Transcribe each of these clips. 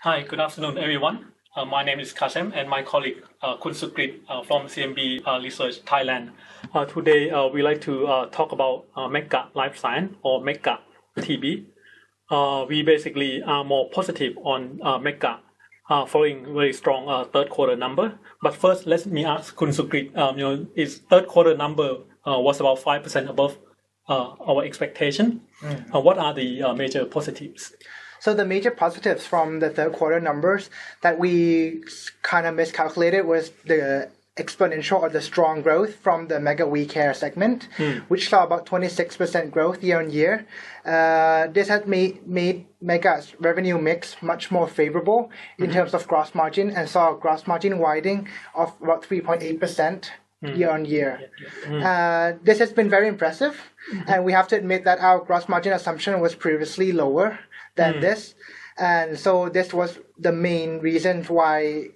Hi, good afternoon, everyone. My name is Kasem and my colleague Kun Sukrit from CMB Research Thailand. Today, we like to talk about Mega Life Science or Mega TB. We basically are more positive on Mega following very strong third quarter number. But first, let me ask Kun Sukrit, its third quarter number was about 5% above our expectation. What are the major positives? So the major positives from the third quarter numbers that we kind of miscalculated was the exponential or the strong growth from the Mega We Care segment, which saw about 26% growth year on year. This has made Mega's revenue mix much more favorable in terms of gross margin and saw a gross margin widening of about 3.8%. Year on year. This has been very impressive, and we have to admit that our gross margin assumption was previously lower than this, and so this was the main reason why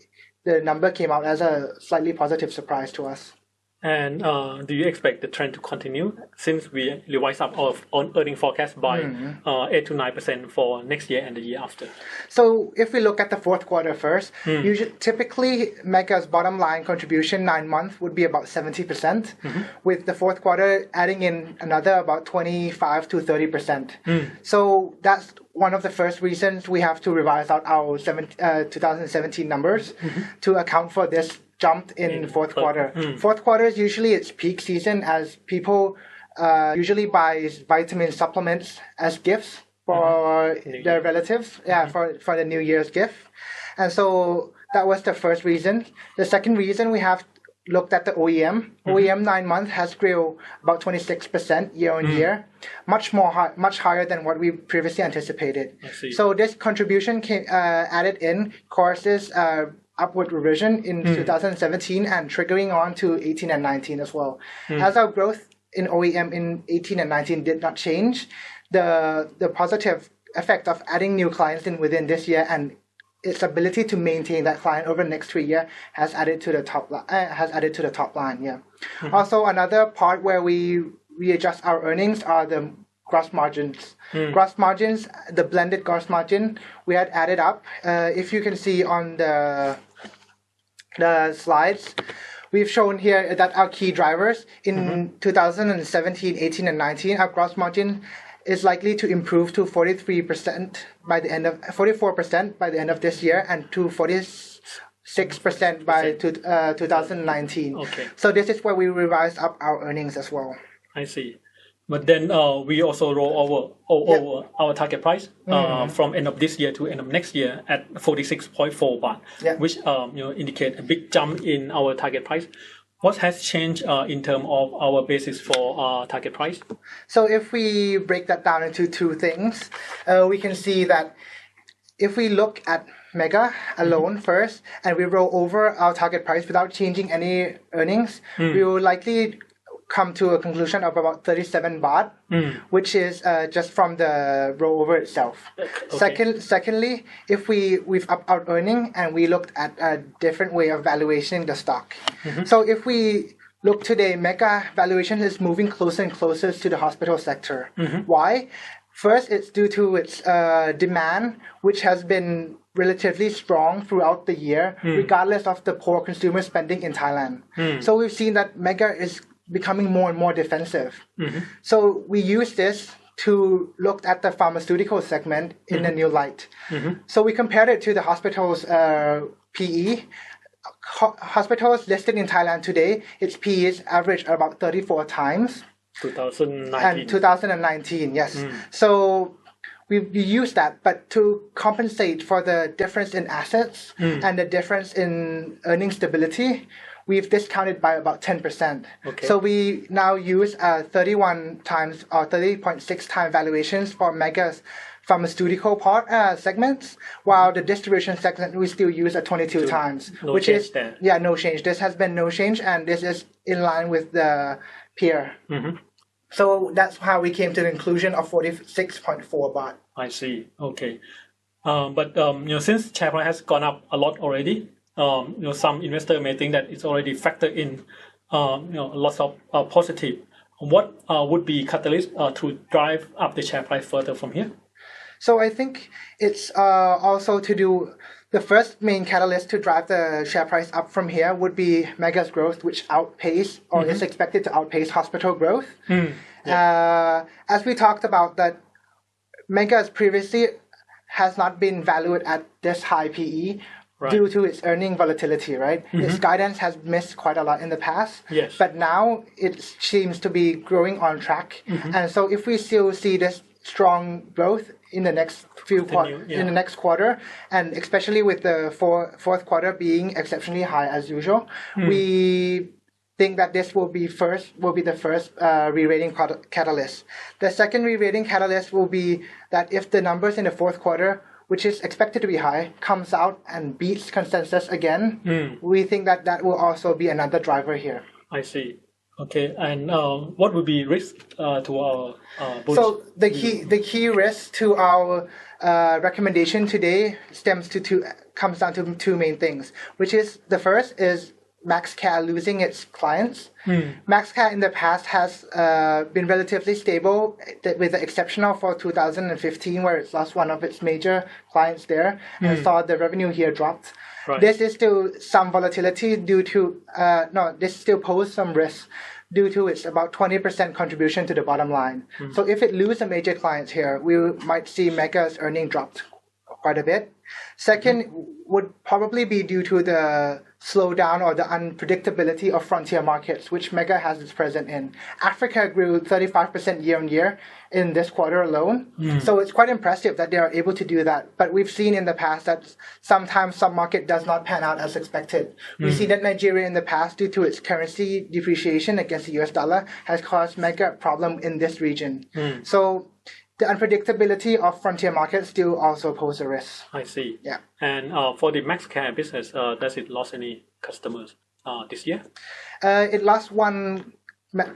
the number came out as a slightly positive surprise to us. And do you expect the trend to continue since we revise up our earning forecast by 8 to 9% for next year and the year after? So if we look at the fourth quarter first, typically Mega's bottom line contribution 9 months would be about 70%, with the fourth quarter adding in another about 25 to 30%. So that's one of the first reasons we have to revise out our 2017 numbers to account for this jump in fourth quarter. Fourth quarter is usually its peak season as people usually buy vitamin supplements as gifts for their relatives, for the New Year's gift. And so that was the first reason. The second reason we have looked at the OEM. OEM 9 months has grew about 26% year on year, much higher than what we previously anticipated. So this contribution came added in courses upward revision in 2017 and triggering on to 18 and 19 as well. As our growth in OEM in 18 and 19 did not change, the positive effect of adding new clients in within this year and its ability to maintain that client over the next 3 years has added to the top line. Also, another part where we readjust our earnings are the gross margins. Gross margins, the blended gross margin, we had added up. If you can see on the slides, we've shown here that our key drivers in 2017, 18, and 19, our gross margin is likely to improve to 44% by the end of this year and to 46% by 2019. So this is where we revised up our earnings as well. I see. But then we also roll over our target price from end of this year to end of next year at 46.4 baht, which indicate a big jump in our target price. What has changed in terms of our basis for target price? So if we break that down into two things, we can see that if we look at Mega alone first and we roll over our target price without changing any earnings, we will likely come to a conclusion of about 37 baht, which is just from the rollover itself. Secondly, if we've upped our earning and we looked at a different way of valuation the stock. So if we look today, Mega valuation is moving closer and closer to the hospital sector. Why? First, it's due to its demand, which has been relatively strong throughout the year, regardless of the poor consumer spending in Thailand. So we've seen that Mega is becoming more and more defensive. So we use this to look at the pharmaceutical segment in a new light. So we compared it to the hospital's PE. Hospitals listed in Thailand today, its PE is average about 34 times. 2019, yes. So we use that, but to compensate for the difference in assets and the difference in earning stability, we've discounted by about 10%. So we now use 31 times or 30.6 times valuations for Mega's pharmaceutical part segments, while the distribution segment we still use at 22 times, which is no change. This has been no change, and this is in line with the peer. So that's how we came to the conclusion of 46.4 baht. I see. Okay. But since share price has gone up a lot already, some investor may think that it's already factored in, lots of positive. What would be catalyst to drive up the share price further from here? So I think it's also to do the first main catalyst to drive the share price up from here would be Mega's growth, which outpace or is expected to outpace hospital growth. As we talked about that, Mega's previously has not been valued at this high PE. Right. Due to its earning volatility, right? Its guidance has missed quite a lot in the past. Yes. But now it seems to be growing on track. And so if we still see this strong growth in the next in the next quarter, and especially with the fourth quarter being exceptionally high as usual, we think that this will be the first re-rating catalyst. The second re-rating catalyst will be that if the numbers in the fourth quarter, which is expected to be high, comes out and beats consensus again, we think that that will also be another driver here. I see. Okay, and what would be risk to our bullish? So the key risk to our recommendation today comes down to two main things, which is the first is MaxCare losing its clients. MaxCare in the past has been relatively stable, with the exception of for 2015, where it's lost one of its major clients there and saw the revenue here dropped. Right. This is still some volatility due to this still poses some risk due to its about 20% contribution to the bottom line. So if it loses a major client here, we might see Mega's earning dropped quite a bit. Second would probably be due to the slowdown or the unpredictability of frontier markets, which Mega has its presence in. Africa grew 35% year on year in this quarter alone. So it's quite impressive that they are able to do that. But we've seen in the past that sometimes some market does not pan out as expected. We see that Nigeria in the past, due to its currency depreciation against the US dollar, has caused Mega a problem in this region. So the unpredictability of frontier markets still also pose a risk. I see. Yeah. And for the MaxCare business, does it lost any customers this year? It lost one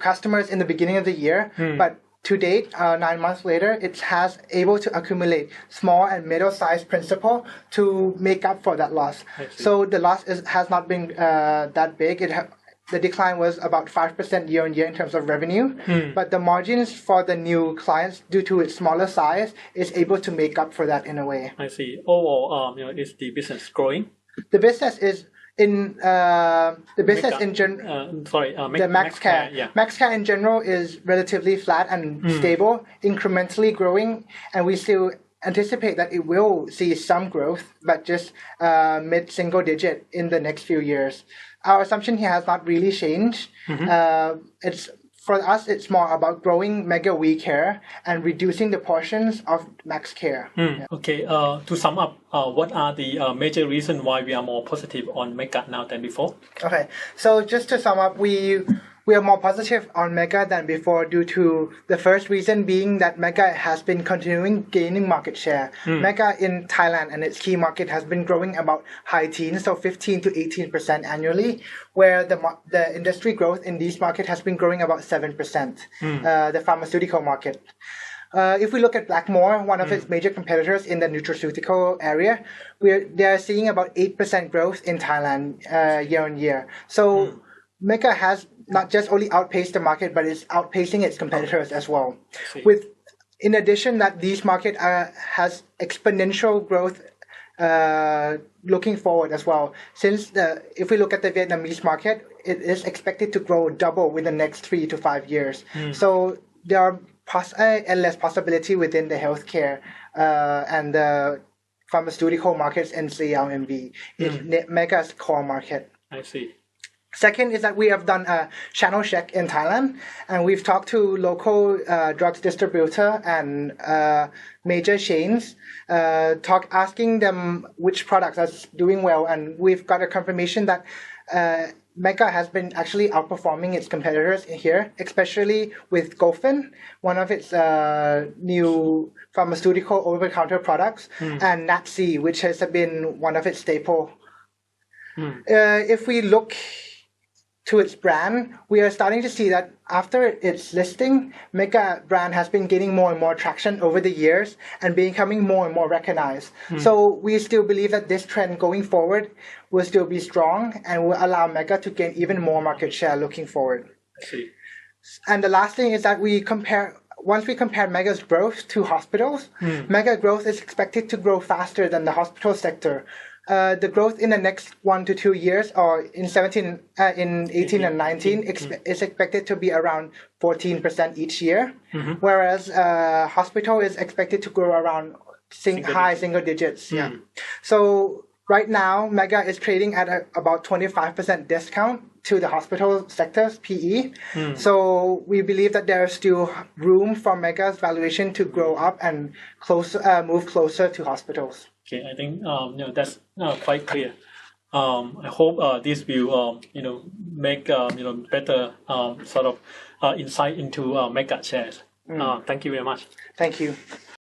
customers in the beginning of the year, but to date, 9 months later, it has able to accumulate small and middle-sized principal to make up for that loss. So the loss has not been that big. The decline was about 5% year on year in terms of revenue, but the margins for the new clients, due to its smaller size, is able to make up for that in a way. I see. Overall, is the business growing? The business is in MaxCare. Yeah. MaxCare in general is relatively flat and stable, incrementally growing, and we still anticipate that it will see some growth, but just mid-single digit in the next few years. Our assumption here has not really changed. For us, it's more about growing Mega We Care and reducing the portions of MaxCare. Yeah. Okay. To sum up, what are the major reasons why we are more positive on Mega now than before? Okay. So just to sum up, we are more positive on Mega than before due to the first reason being that Mega has been continuing gaining market share. Mega in Thailand and its key market has been growing about high teens, so 15 to 18% annually, where the industry growth in these markets has been growing about 7%, the pharmaceutical market. If we look at Blackmore, one of its major competitors in the nutraceutical area, they are seeing about 8% growth in Thailand year on year. So Mega has not just only outpaced the market, but it's outpacing its competitors as well. In addition, that these market has exponential growth looking forward as well. Since if we look at the Vietnamese market, it is expected to grow double within the next 3 to 5 years. So there are endless possibility within the healthcare and the pharmaceutical markets and CLMV. It's Mega's core market. I see. Second is that we have done a channel check in Thailand, and we've talked to local drugs distributor and major chains, asking them which products are doing well, and we've got a confirmation that Mega has been actually outperforming its competitors here, especially with Gofen, one of its new pharmaceutical over-the-counter products, and Natsi, which has been one of its staple. If we look to its brand, we are starting to see that after its listing, Mega brand has been gaining more and more traction over the years and becoming more and more recognized. So we still believe that this trend going forward will still be strong and will allow Mega to gain even more market share looking forward. I see. And the last thing is that once we compare Mega's growth to hospitals, Mega growth is expected to grow faster than the hospital sector. The growth in the next 1 to 2 years, or in 18 and 19, is expected to be around 14% each year, whereas hospital is expected to grow around high single digits. Yeah. So right now, Mega is trading at about 25% discount to the hospital sector's PE. So we believe that there is still room for Mega's valuation to grow up and move closer to hospitals. Okay, I think that's quite clear. I hope this will make better sort of insight into Mega shares. Thank you very much. Thank you.